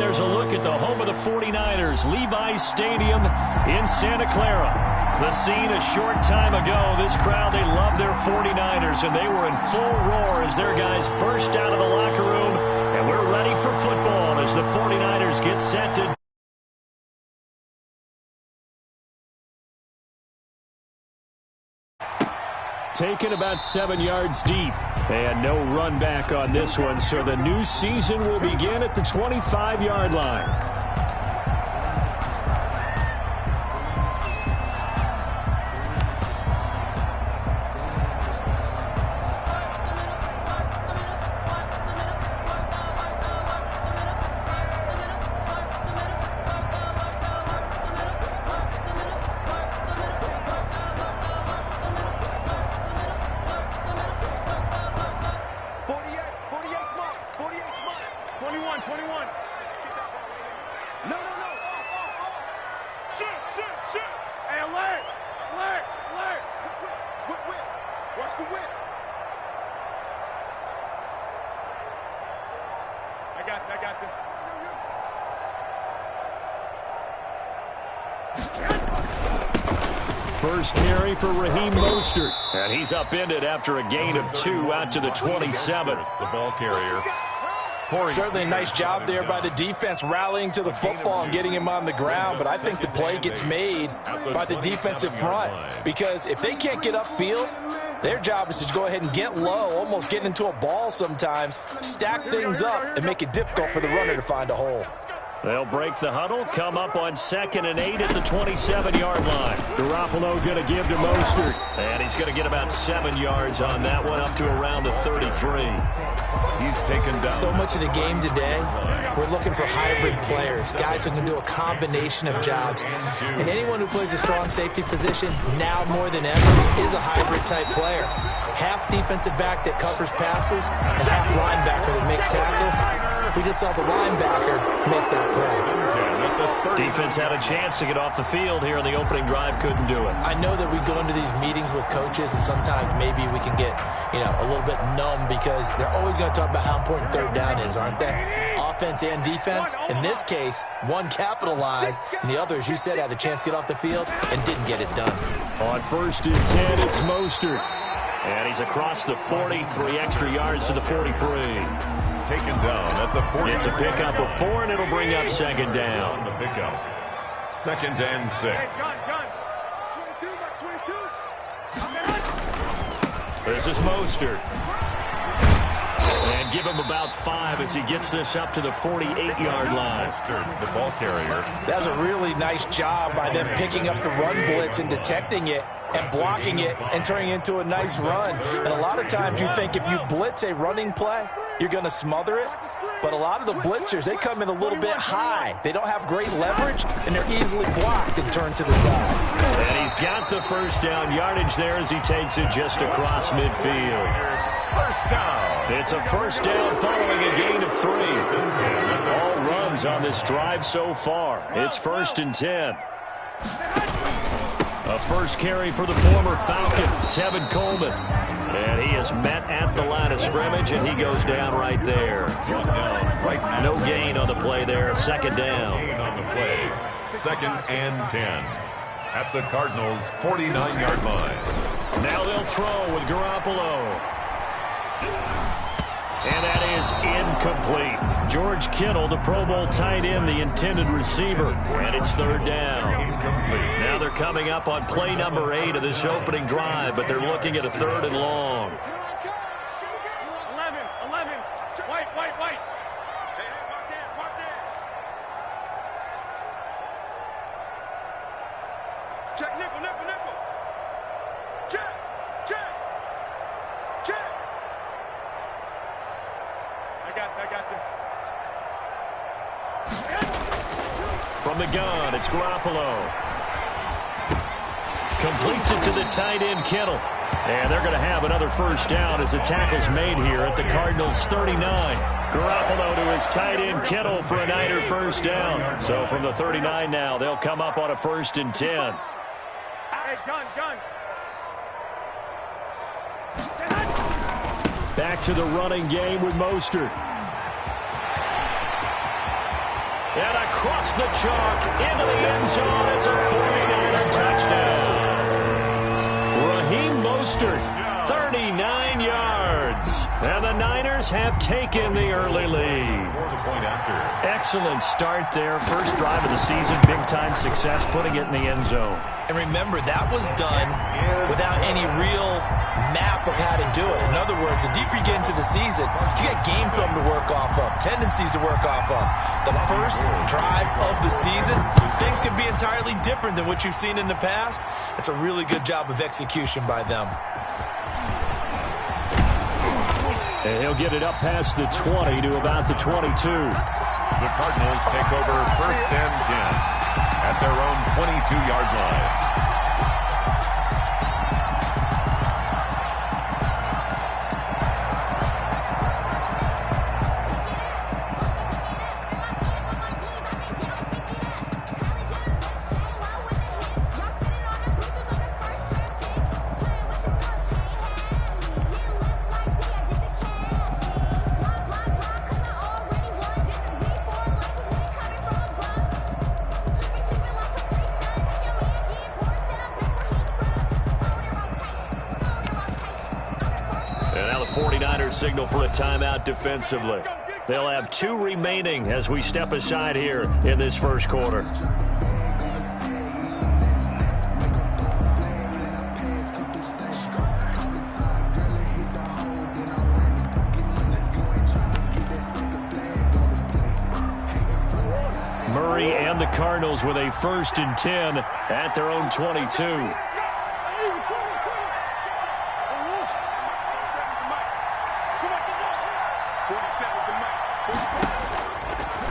There's a look at the home of the 49ers, Levi's Stadium in Santa Clara. The scene a short time ago. This crowd, they love their 49ers, and they were in full roar as their guys burst out of the locker room. And we're ready for football as the 49ers get set to... Taken about 7 yards deep. They had no run back on this one, so the new season will begin at the 25-yard line. First carry for Raheem Mostert. And he's upended after a gain of 2 out to the 27. The ball carrier. Certainly a nice job there by the defense rallying to the football and getting him on the ground, but I think the play gets made by the defensive front because if they can't get upfield, their job is to go ahead and get low, almost get into a ball sometimes, stack things up, and make it difficult for the runner to find a hole. They'll break the huddle, come up on 2nd and 8 at the 27-yard line. Garoppolo going to give to Mostert, and he's going to get about 7 yards on that one, up to around the 33. He's taken down. So much of the game today, we're looking for hybrid players, guys who can do a combination of jobs. And anyone who plays a strong safety position, now more than ever, is a hybrid-type player. Half defensive back that covers passes and half linebacker that makes tackles. We just saw the linebacker make that play. Defense had a chance to get off the field here in the opening drive, couldn't do it. I know that we go into these meetings with coaches, and sometimes maybe we can get, a little bit numb because they're always going to talk about how important third down is, aren't they? Offense and defense. In this case, one capitalized, and the other, as you said, had a chance to get off the field and didn't get it done. On 1st and 10, it's Mostert. And he's across the 40, 3 extra yards to the 43. Taken down at the 40. It's a pickup of 4, and it'll bring up 2nd down. On the pickup. 2nd and 6. This is Mostert. And give him about 5 as he gets this up to the 48-yard line. The ball carrier. That was a really nice job by them picking up the run blitz and detecting it and blocking it and turning it into a nice run. And a lot of times you think if you blitz a running play, you're going to smother it. But a lot of the blitzers, they come in a little bit high. They don't have great leverage, and they're easily blocked and turned to the side. And he's got the first down yardage there as he takes it just across midfield. First down. It's a first down following a gain of 3. All runs on this drive so far. It's 1st and 10. A first carry for the former Falcon, Tevin Coleman. And he is met at the line of scrimmage, and he goes down right there. No gain on the play there. 2nd down. Gain on the play. 2nd and 10. At the Cardinals' 49-yard line. Now they'll throw with Garoppolo. And that is incomplete. George Kittle, the Pro Bowl tight end, the intended receiver. And it's 3rd down. Now they're coming up on play number 8 of this opening drive, but they're looking at a 3rd and long. 11. White. Check, nickel. Check. I got this. From the gun, it's Garoppolo. Completes it to the tight end, Kittle. And they're going to have another first down as the tackle's made here at the Cardinals' 39. Garoppolo to his tight end, Kittle, for a Niner first down. So from the 39 now, they'll come up on a 1st and 10. Hey, gun. Back to the running game with Mostert. And across the chalk, into the end zone. It's a 49er touchdown. Raheem Mostert, 39 yards. And the Niners have taken the early lead. Excellent start there. First drive of the season. Big-time success, putting it in the end zone. And remember, that was done without any real map of how to do it. In other words, the deeper you get into the season, you got game film to work off of, tendencies to work off of. The first drive of the season, things can be entirely different than what you've seen in the past. It's a really good job of execution by them. And he'll get it up past the 20 to about the 22. The Cardinals take over 1st and 10 at their own 22-yard line. Signal for a timeout defensively. They'll have 2 remaining as we step aside here in this first quarter. Murray and the Cardinals with a 1st and 10 at their own 22.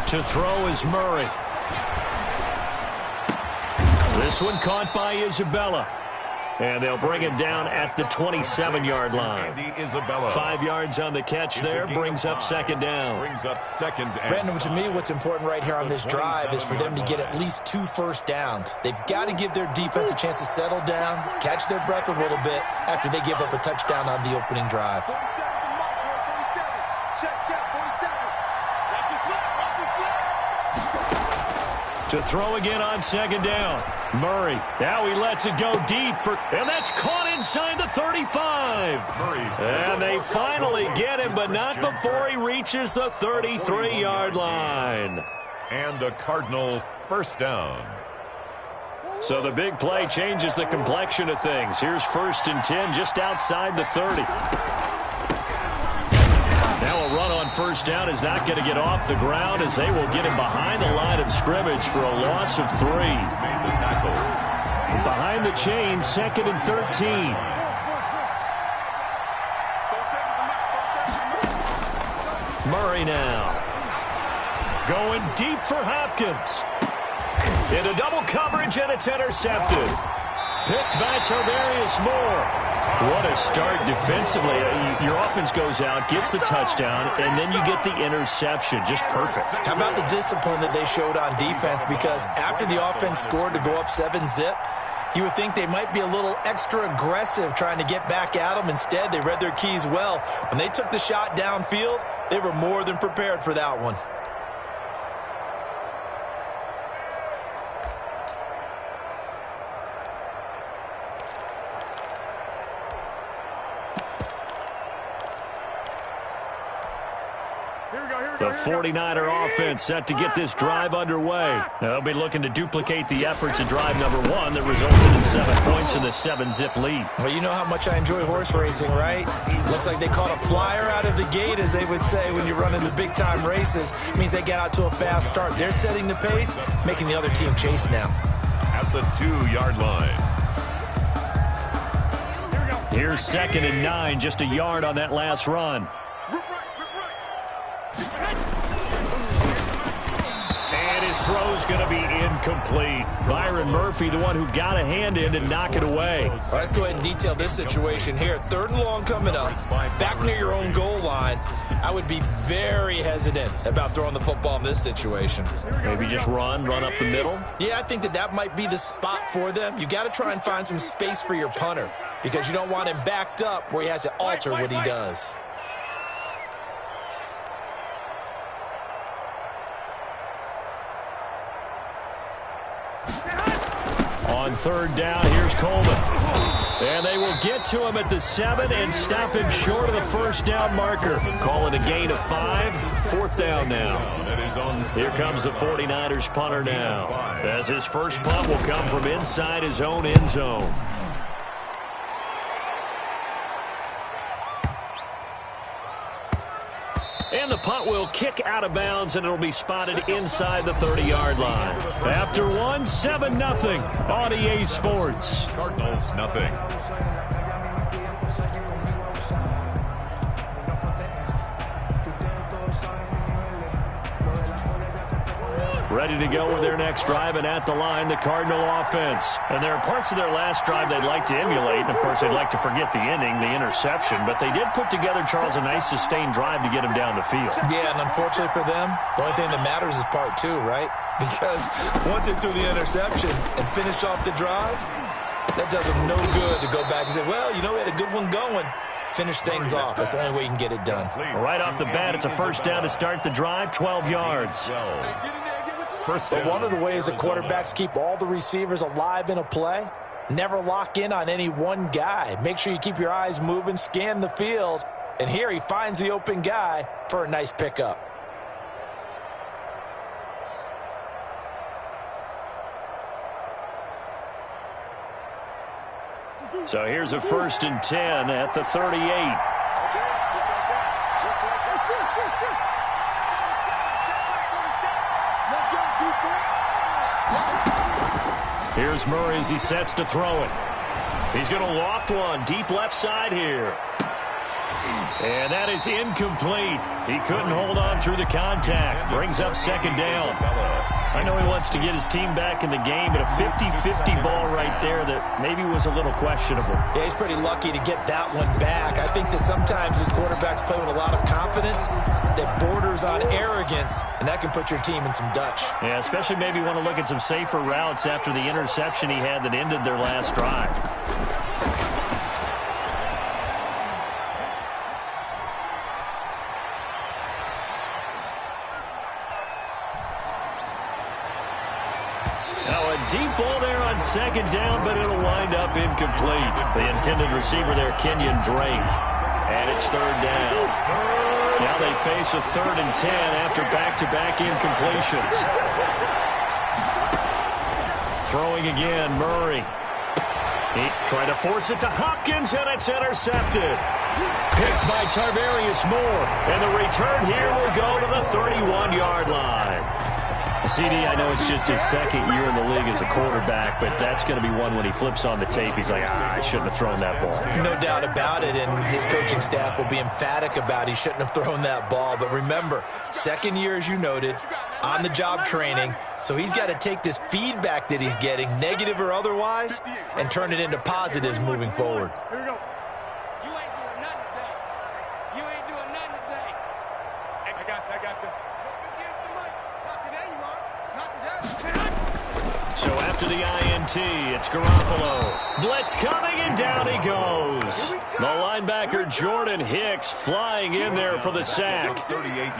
To throw is Murray. This one caught by Isabella. And they'll bring him down at the 27-yard line. 5 yards on the catch there, brings up 2nd down. Brandon, to me, what's important right here on this drive is for them to get at least 2 first downs. They've got to give their defense a chance to settle down, catch their breath a little bit after they give up a touchdown on the opening drive. To throw again on 2nd down. Murray. Now he lets it go deep and that's caught inside the 35. And they finally get him, but not before he reaches the 33-yard line. And a Cardinal 1st down. So the big play changes the complexion of things. Here's 1st and 10 just outside the 30. Now a run on 1st down is not going to get off the ground as they will get him behind the line of scrimmage for a loss of 3. Behind the chains, 2nd and 13. Murray now. Going deep for Hopkins. Into double coverage, and it's intercepted. Picked by Tarvarius Moore. What a start defensively. Your offense goes out, gets the touchdown, and then you get the interception. Just perfect. How about the discipline that they showed on defense? Because after the offense scored to go up 7-zip, you would think they might be a little extra aggressive trying to get back at them. Instead, they read their keys well. When they took the shot downfield, they were more than prepared for that one. The 49er offense set to get this drive underway. They'll be looking to duplicate the efforts of drive number 1 that resulted in 7 points in the 7-zip lead. Well, you know how much I enjoy horse racing, right? Looks like they caught a flyer out of the gate, as they would say when you're running the big-time races. It means they get out to a fast start. They're setting the pace, making the other team chase now. At the 2-yard line. Here's 2nd and 9, just a yard on that last run. And his throw's going to be incomplete. Byron Murphy, the one who got a hand in to knock it away. Well, let's go ahead and detail this situation here. 3rd and long coming up, back near your own goal line. I would be very hesitant about throwing the football in this situation. Maybe just run up the middle? Yeah, I think that might be the spot for them. You got to try and find some space for your punter because you don't want him backed up where he has to alter what he does. On third down, here's Coleman. And they will get to him at the 7 and stop him short of the first down marker. Call it a gain of 5. Fourth down now. Here comes the 49ers punter now, as his first punt will come from inside his own end zone. And the punt will kick out of bounds, and it'll be spotted inside the 30-yard line. After one, 7-0 on EA Sports. Cardinals, nothing. Ready to go with their next drive, and at the line, the Cardinal offense. And there are parts of their last drive they'd like to emulate, and of course they'd like to forget the ending, the interception, but they did put together, Charles, a nice sustained drive to get him down the field. Yeah, and unfortunately for them, the only thing that matters is part 2, right? Because once they threw the interception and finished off the drive, that does them no good to go back and say, well, you know, we had a good one going. Finish things off. That's the only way you can get it done. Right off the bat, it's a first down to start the drive, 12 yards. But one of the ways that quarterbacks keep all the receivers alive in a play, never lock in on any one guy. Make sure you keep your eyes moving, scan the field, and here he finds the open guy for a nice pickup. So here's a 1st and 10 at the 38. Here's Murray as he sets to throw it. He's going to loft one deep left side here. And that is incomplete. He couldn't hold on through the contact. Brings up 2nd down. I know he wants to get his team back in the game, but a 50-50 ball right there that maybe was a little questionable. Yeah, he's pretty lucky to get that one back. I think that sometimes his quarterbacks play with a lot of confidence that borders on arrogance, and that can put your team in some Dutch. Yeah, especially maybe want to look at some safer routes after the interception he had that ended their last drive. Deep ball there on 2nd down, but it'll wind up incomplete. The intended receiver there, Kenyon Drake. And it's 3rd down. Now they face a 3rd and 10 after back-to-back incompletions. Throwing again, Murray. He tried to force it to Hopkins, and it's intercepted. Picked by Tarvarius Moore. And the return here will go to the 31-yard line. CD, I know it's just his 2nd year in the league as a quarterback, but that's going to be one when he flips on the tape. He's like, I shouldn't have thrown that ball. No doubt about it, and his coaching staff will be emphatic about he shouldn't have thrown that ball. But remember, 2nd year, as you noted, on-the-job training, so he's got to take this feedback that he's getting, negative or otherwise, and turn it into positives moving forward. Here we go. You ain't doing nothing today. You ain't doing nothing today. I got this. Not today, you are. Not today. So after the INT, it's Garoppolo. Blitz coming, and down he goes. The linebacker, Jordan Hicks, flying in there for the sack.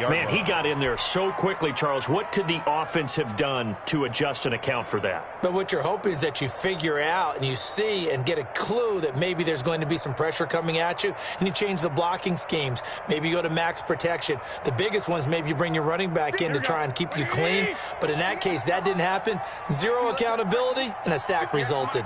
Man, he got in there so quickly, Charles. What could the offense have done to adjust and account for that? But what you're hoping is that you figure out and you see and get a clue that maybe there's going to be some pressure coming at you, and you change the blocking schemes. Maybe you go to max protection. The biggest one is maybe you bring your running back in to try and keep you clean. But in that case, that didn't happen. Zero accountability, and a sack resulted.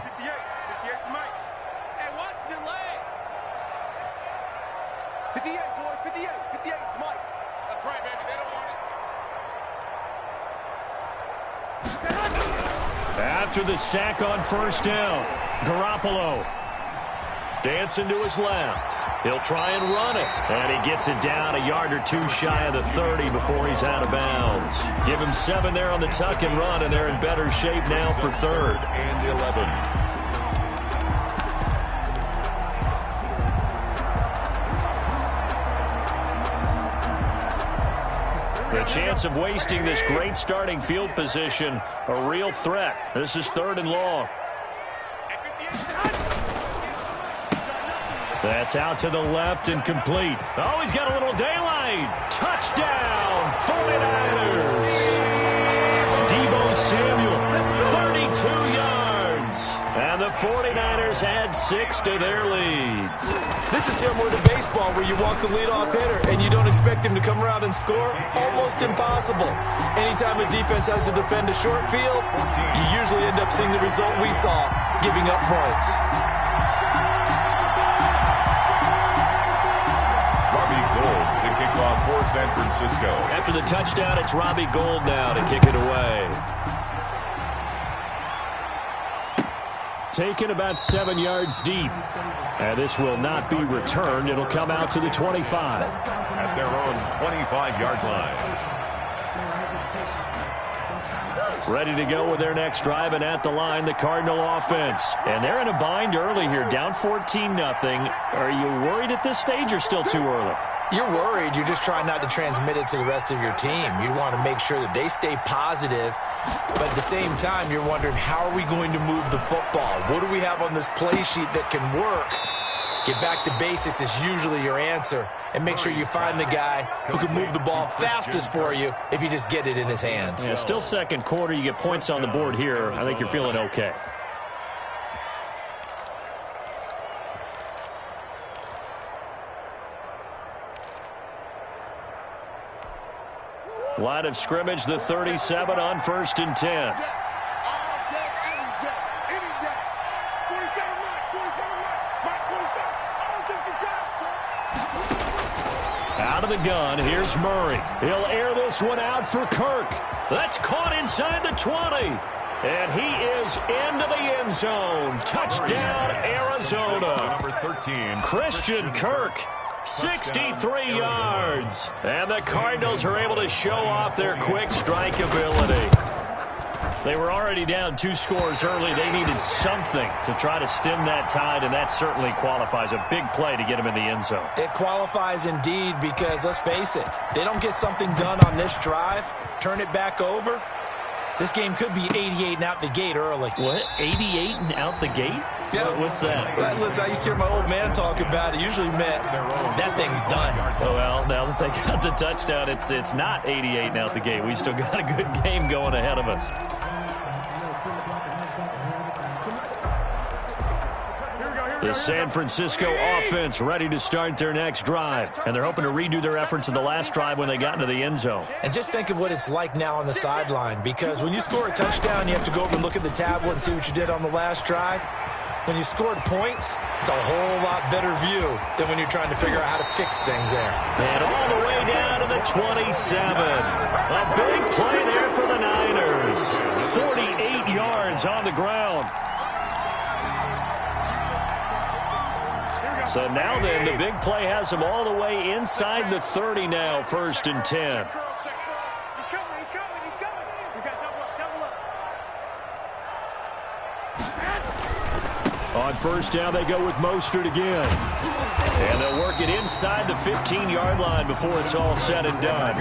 After the sack on 1st down, Garoppolo dancing to his left. He'll try and run it, and he gets it down a yard or 2 shy of the 30 before he's out of bounds. Give him 7 there on the tuck and run, and they're in better shape now for 3rd and 11. The chance of wasting this great starting field position, a real threat. This is 3rd and long. That's out to the left and complete. Oh, he's got a little daylight. Touchdown, 49ers. Deebo Samuel, 49ers add 6 to their lead. This is similar to baseball where you walk the leadoff hitter and you don't expect him to come around and score. Almost impossible. Anytime a defense has to defend a short field, you usually end up seeing the result we saw, giving up points. Robbie Gould to kick off for San Francisco. After the touchdown, it's Robbie Gould now to kick it away. Taken about 7 yards deep. And this will not be returned. It'll come out to the 25. At their own 25-yard line. Ready to go with their next drive, and at the line, the Cardinal offense. And they're in a bind early here, down 14-0. Are you worried at this stage or still too early? You're worried. You're just trying not to transmit it to the rest of your team. You want to make sure that they stay positive. But at the same time, you're wondering, how are we going to move the football? What do we have on this play sheet that can work? Get back to basics is usually your answer. And make sure you find the guy who can move the ball fastest for you if you just get it in his hands. Yeah, still second quarter. You get points on the board here. I think you're feeling okay. Line of scrimmage, the 37 on 1st and 10. Out of the gun, here's Murray. He'll air this one out for Kirk. That's caught inside the 20. And he is into the end zone. Touchdown, Arizona. Number 13, Christian Kirk. 63 yards. And the Cardinals are able to show off their quick strike ability. They were already down 2 scores early. They needed something to try to stem that tide, and that certainly qualifies. A big play to get them in the end zone. It qualifies indeed because, let's face it, they don't get something done on this drive, turn it back over, this game could be 88 and out the gate early. What? 88 and out the gate? Yeah. What's that? Listen, I used to hear my old man talk about it. Usually meant that thing's done. Oh, well, now that they got the touchdown, it's not 88 and out the gate. We still got a good game going ahead of us. The San Francisco offense ready to start their next drive. And they're hoping to redo their efforts in the last drive when they got into the end zone. And just think of what it's like now on the sideline, because when you score a touchdown, you have to go over and look at the tablet and see what you did on the last drive. When you scored points, it's a whole lot better view than when you're trying to figure out how to fix things there. And all the way down to the 27. A big play there for the Niners. 48 yards on the ground. So now then, the big play has them all the way inside the 30 now, 1st and 10. On 1st down, they go with Mostert again. And they'll work it inside the 15-yard line before it's all said and done.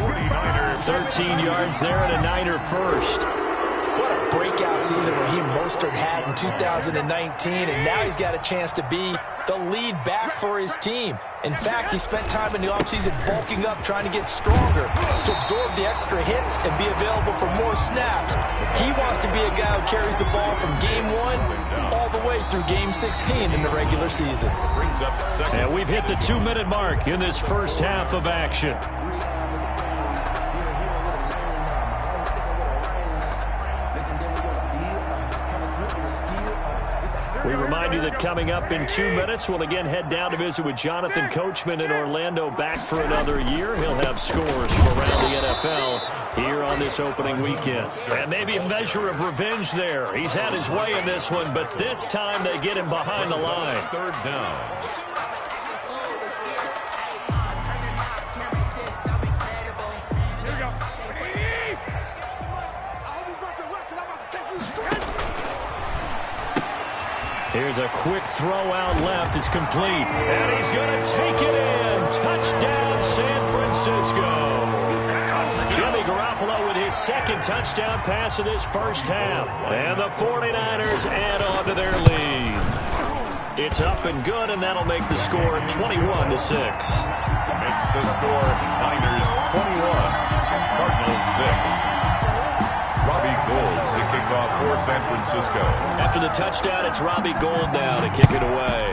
13 yards there and a Niner first. What a breakout season Raheem Mostert had in 2019, and now he's got a chance to be the lead back for his team. In fact, he spent time in the offseason bulking up, trying to get stronger, to absorb the extra hits and be available for more snaps. He wants to be a guy who carries the ball from game 1 all the way through game 16 in the regular season. And we've hit the 2-minute mark in this first half of action. We remind you that coming up in 2 minutes, we'll again head down to visit with Jonathan Coachman in Orlando, back for another year. He'll have scores from around the NFL here on this opening weekend. And maybe a measure of revenge there. He's had his way in this one, but this time they get him behind the line. 3rd down. Here's a quick throw out left. It's complete. And he's going to take it in. Touchdown, San Francisco. Jimmy Garoppolo with his 2nd touchdown pass of this first half. And the 49ers add on to their lead. It's up and good, and that'll make the score 21-6. Makes the score Niners 21, Cardinals 6. Robbie Gould to kick off for San Francisco. After the touchdown, it's Robbie Gould now to kick it away.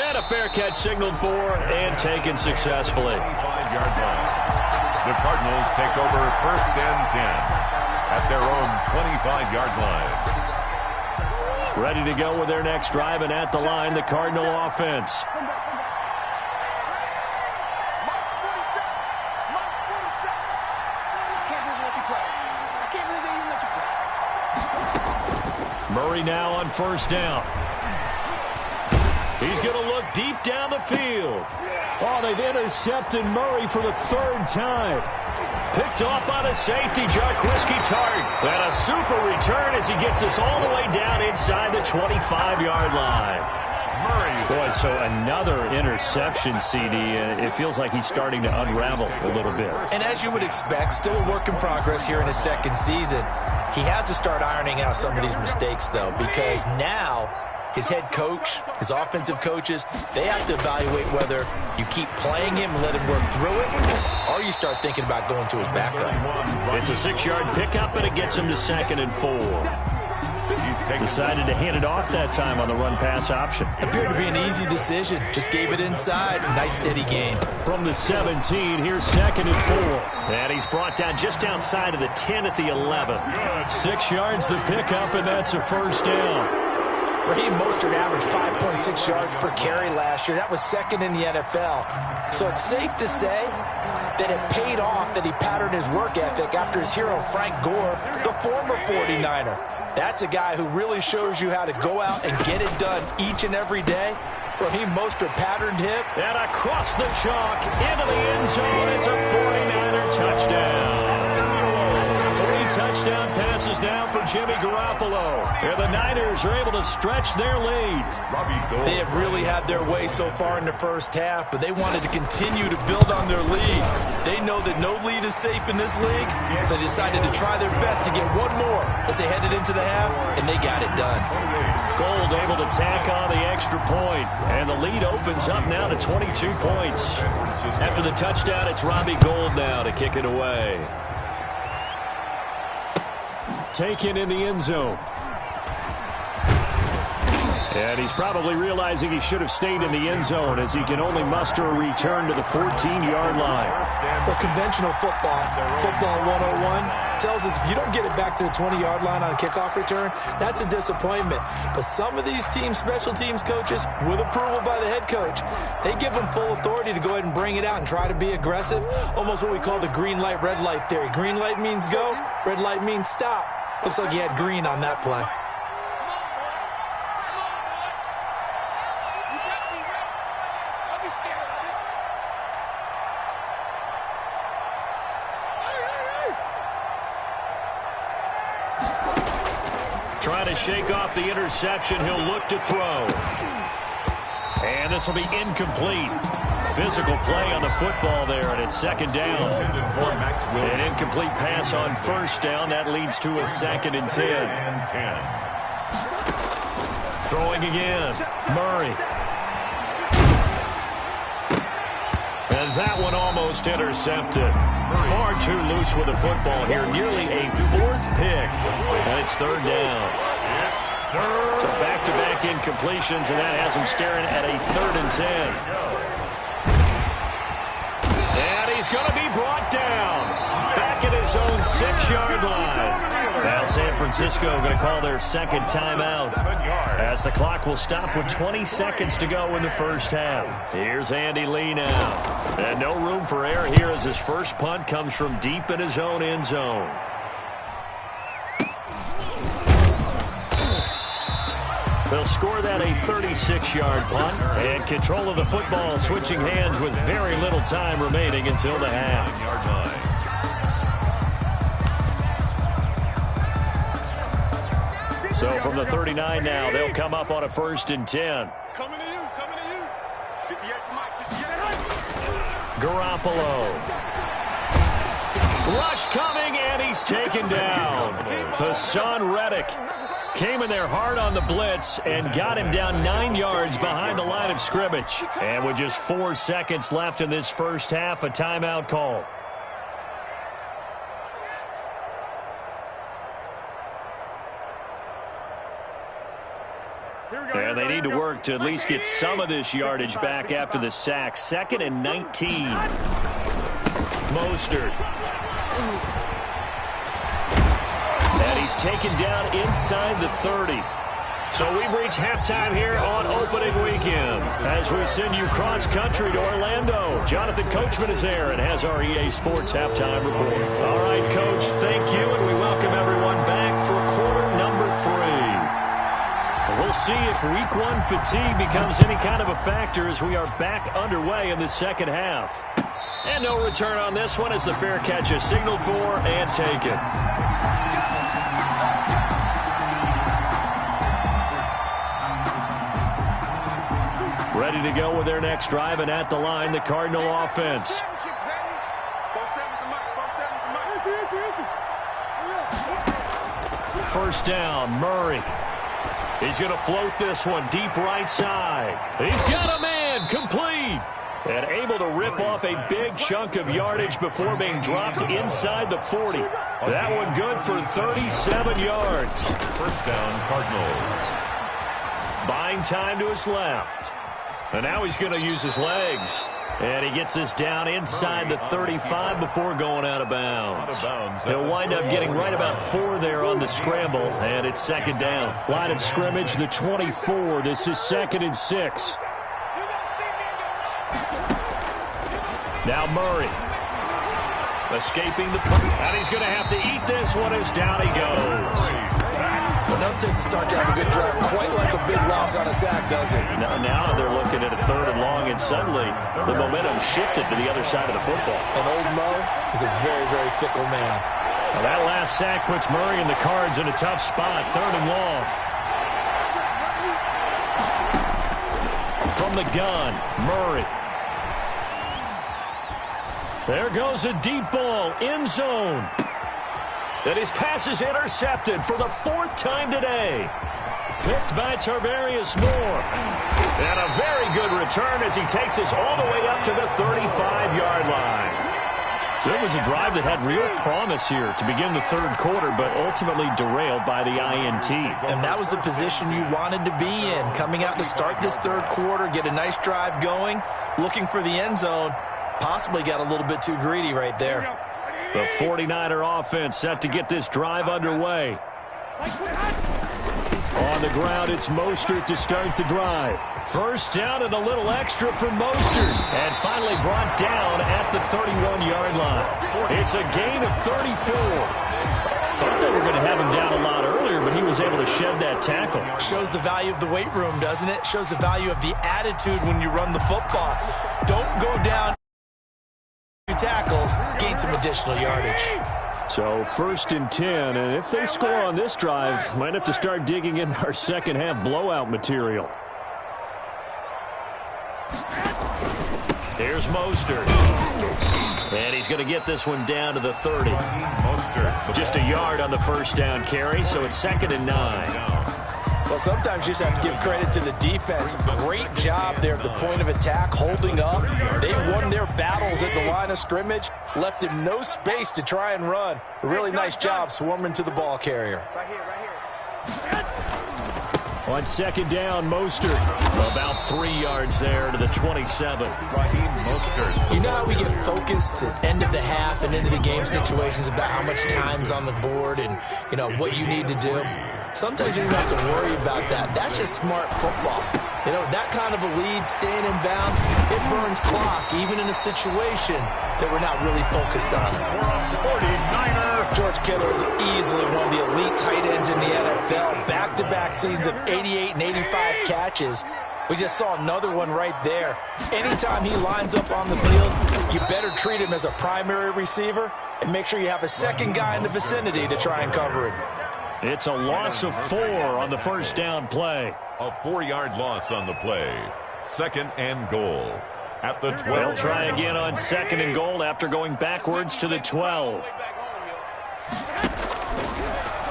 And a fair catch signaled for and taken successfully. 25-yard line. The Cardinals take over 1st and 10 at their own 25-yard line. Ready to go with their next drive, and at the line, the Cardinal offense. Murray now on 1st down. He's going to look deep down the field. Oh, they've intercepted Murray for the 3rd time. Picked off by the safety, Jarquiski Tart. And a super return as he gets us all the way down inside the 25-yard line. Boy, so another interception, CD, and it feels like he's starting to unravel a little bit. And as you would expect, still a work in progress here in his 2nd season. He has to start ironing out some of these mistakes, though, because now his head coach, his offensive coaches, they have to evaluate whether you keep playing him and let him work through it, or you start thinking about going to his backup. It's a 6-yard pickup, and it gets him to 2nd and 4. Decided to hand it off that time on the run-pass option. Appeared to be an easy decision. Just gave it inside. Nice, steady gain. From the 17, here's 2nd and 4. And he's brought down just outside of the 10 at the 11. 6 yards the pickup, and that's a 1st down. Raheem Mostert averaged 5.6 yards per carry last year. That was 2nd in the NFL. So it's safe to say that it paid off that he patterned his work ethic after his hero Frank Gore, the former 49er. That's a guy who really shows you how to go out and get it done each and every day. Raheem Mostert patterned him. And across the chalk, into the end zone, it's a 49er touchdown. 3 touchdown passes now for Jimmy Garoppolo. And the Niners are able to stretch their lead. They have really had their way so far in the 1st half, but they wanted to continue to build on their lead. They know that no lead is safe in this league, so they decided to try their best to get one more as they headed into the half, and they got it done. Gould able to tack on the extra point, and the lead opens up now to 22 points. After the touchdown, it's Robbie Gould now to kick it away. Taken in the end zone. And he's probably realizing he should have stayed in the end zone as he can only muster a return to the 14-yard line. Well, conventional football 101, tells us if you don't get it back to the 20-yard line on a kickoff return, that's a disappointment. But some of these teams, special teams coaches, with approval by the head coach, they give them full authority to go ahead and bring it out and try to be aggressive, almost what we call the green light, red light theory. Green light means go, red light means stop. Looks like he had green on that play. Trying to shake off the interception. He'll look to throw. And this will be incomplete. Physical play on the football there, and it's 2nd down. An incomplete pass on 1st down. That leads to a 2nd and 10. Throwing again. Murray. And that one almost intercepted. Far too loose with the football here. Nearly a 4th pick. And it's 3rd down. So back-to-back incompletions, and that has him staring at a 3rd and 10. And he's going to be brought down. Back at his own 6-yard line. Now San Francisco going to call their 2nd timeout as the clock will stop with 20 seconds to go in the 1st half. Here's Andy Lee now. And no room for error here as his first punt comes from deep in his own end zone. They'll score that a 36-yard punt, and control of the football switching hands with very little time remaining until the half. So from the 39 now, they'll come up on a 1st and 10. Coming to you, coming to you. 58 for Mike, 58. Garoppolo. Rush coming, and he's taken down. Hassan Reddick came in there hard on the blitz and got him down 9 yards behind the line of scrimmage. And with just 4 seconds left in this 1st half, a timeout call. And they need to work to at least get some of this yardage back after the sack. 2nd and 19. Mostert. And he's taken down inside the 30. So we've reached halftime here on opening weekend as we send you cross-country to Orlando. Jonathan Coachman is there and has our EA Sports halftime report. All right, Coach, thank you, and we welcome everyone back for quarter number 3. We'll see if week 1 fatigue becomes any kind of a factor as we are back underway in the second half. And no return on this one as the fair catch is signaled for and taken. Ready to go with their next drive, and at the line, the Cardinal offense. First down, Murray. He's going to float this one deep right side. He's got a man, complete. And able to rip off a big chunk of yardage before being dropped inside the 40. That one good for 37 yards. First down, Cardinals. Buying time to his left. And now he's going to use his legs. And he gets this down inside the 35 before going out of bounds. He'll wind up getting right about 4 there on the scramble, and it's second down. Line of scrimmage, the 24. This is 2nd and 6. Now Murray. Escaping the punt. And he's going to have to eat this one as down he goes. Enough to start to have a good drive, quite like a big loss on a sack, does it? Now they're looking at a 3rd and long, and suddenly the momentum shifted to the other side of the football. And old Mo is a very, very fickle man. Now that last sack puts Murray and the Cards in a tough spot, 3rd and long. From the gun, Murray. There goes a deep ball, end zone. And his pass is intercepted for the 4th time today. Picked by Tarvarius Moore. And a very good return as he takes us all the way up to the 35-yard line. So it was a drive that had real promise here to begin the 3rd quarter, but ultimately derailed by the INT. And that was the position you wanted to be in. Coming out to start this 3rd quarter, get a nice drive going, looking for the end zone. Possibly got a little bit too greedy right there. The 49er offense set to get this drive underway. On the ground, it's Mostert to start the drive. First down and a little extra for Mostert. And finally brought down at the 31-yard line. It's a gain of 34. Thought they were going to have him down a lot earlier, but he was able to shed that tackle. Shows the value of the weight room, doesn't it? Shows the value of the attitude when you run the football. Don't go down tackles, gain some additional yardage. So 1st and 10, and if they score on this drive, might have to start digging in our second half blowout material. Here's Mostert. And he's going to get this one down to the 30. Mostert. Just a yard on the first down carry, so it's 2nd and 9. Well, sometimes you just have to give credit to the defense. Great job there at the point of attack, holding up. They won their battles at the line of scrimmage, left him no space to try and run. A really nice job swarming to the ball carrier. Right here. On 2nd down, Mostert. About 3 yards there to the 27. Mostert. You know how we get focused at end of the half and into the game situations about how much time's on the board and, you know, what you need to do? Sometimes you don't have to worry about that. That's just smart football. You know, that kind of a lead, staying in bounds, it burns clock, even in a situation that we're not really focused on. 49er. George Kittle is easily one of the elite tight ends in the NFL. Back-to-back seasons of 88 and 85 catches. We just saw another one right there. Anytime he lines up on the field, you better treat him as a primary receiver and make sure you have a second guy in the vicinity to try and cover him. It's a loss of 4 on the first down play. A 4-yard loss on the play. 2nd and goal at the 12. They'll try again on 2nd and goal after going backwards to the 12.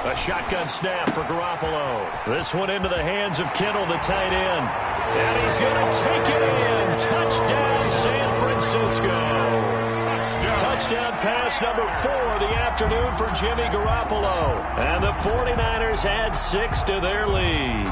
A shotgun snap for Garoppolo. This one into the hands of Kittle, the tight end. And he's going to take it in. Touchdown, San Francisco. Touchdown pass number 4 of the afternoon for Jimmy Garoppolo. And the 49ers add 6 to their lead.